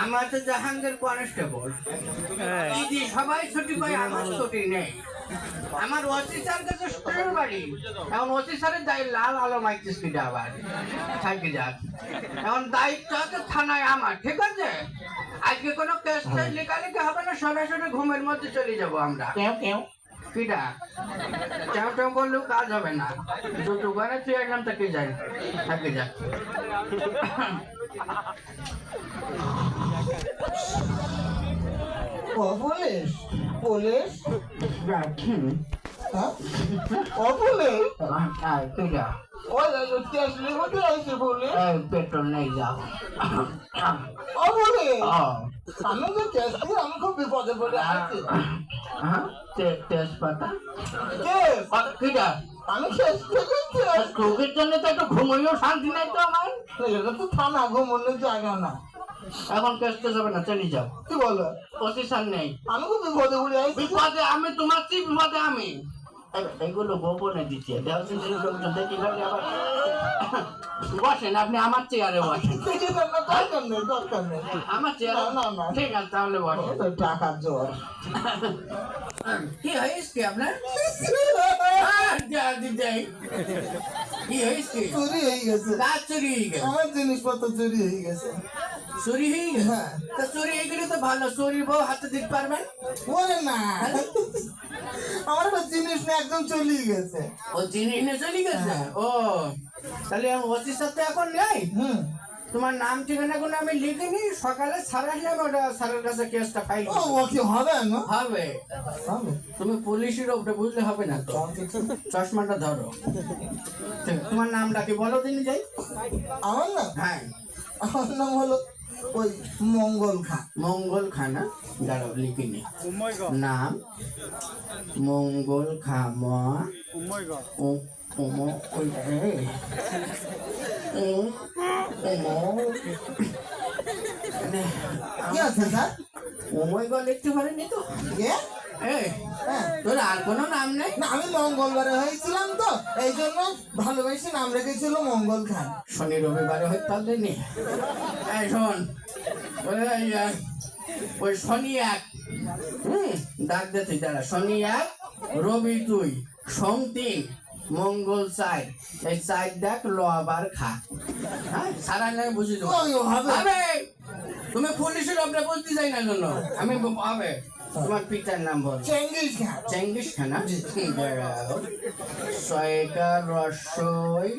আমার তো জাহাঙ্গীর কনস্টেবল দিদি সবাই ছুটি পাই, আমার ছুটি নেই। আমার ওসি স্যার কাছে স্কুলের বাড়ি, এখন ওসি স্যারের দায় লাল আলো মাইকছিস কি আবার থাকি যাক। এখন দায়িত্ব আছে থানায় আমার, ঠিক আছে? আজকে কোনো কেস লেখালেখি হবে না, সরাসরি ঘুমের মধ্যে চলে যাবো আমরা। কেউ কেউ কিটা কেউ কেউ করলেও কাজ হবে না, দুটো ঘরে তুই একদম থেকে যাই থাকি যাক। পুলিশ পুলিশ পেট্রোল নেই যাও। আমি খুব বিপদে পড়ে আছি। তেজপাতা আমি শেষ রোগের জন্য তো একটু ঘুমোইও শান্তি নাই তো আমার। এটা তো থানা, ঘুমোনোর জায়গা না। এখন কেসতে যাবে না, চলে যাও। কি বলো? পজিশন নেই, আমি খুব বিপদে পড়ে আছি। বিপদে আমি তোমার চেয়ে বিপদে আমি। এগুলো গোপনে দিচ্ছে, দেখি আবার বসেন আপনি আমার চেয়ারে বসেন। দরকার নেই, দরকার নেই আমার চেয়ারে না না ঠিক আছে, তাহলে বসেন। টাকার জোর। কি হয়েছে আপনার? কি হয়েছে? চুরি হয়ে গেছে। কাজ চুরি হয়ে গেছে? আমার জিনিসপত্র চুরি হয়ে গেছে। চুরি হয়ে গেছে? হ্যাঁ। তা চুরি হয়ে গেলে তো ভালো, চুরির বউ হাতে দিতে পারবেন। ওরে না, আমার একটা জিনিস না একদম চলে গেছে। ও জিনিস নিয়ে চলে গেছে? ও তাহলে ওসির সাথে এখন নেই। তোমার নাম ঠিকানা কোনো আমি লিখিনি, সকালে স্যার আসলে ওটা স্যারের কাছে কেসটা ফাইল ও কি হবে না? হবে। তুমি পুলিশের উপরে বুঝলে হবে না তো, চশমাটা ধরো। তোমার নামটা কি বলো দিন যাই। আমার নাম? হ্যাঁ, আমার নাম হলো ওই মঙ্গল খান। মঙ্গল খানা, দাঁড়াও লিখিনি। নাম মঙ্গল খামা। কি আছে স্যার? ওময়গল লিখতে পারেনি তো? হ্যাঁ, তোর আর কোনো নাম নেই? না আমি মঙ্গলবারে হয়েছিলাম তো এই জন্য ভালোবেসে নাম রেখেছিল মঙ্গল খান। শনি রবিবারে হইতে পারলেনি? এই শোন, ওই শনি এক, ডাক দে তুই, দাঁড়া। শনি এক, রবি দুই, সোম তিন, মঙ্গল চার, এই চার দেখ ল আবার খা। হ্যাঁ, সারা নামে বুঝি দেবো। হবে, তুমি পুলিশের ওপরে বলতে চাই না জন্য আমি হবে। তোমার পিতার নাম বল। Genghis Khan. Genghis Khan? ছয়কার রসই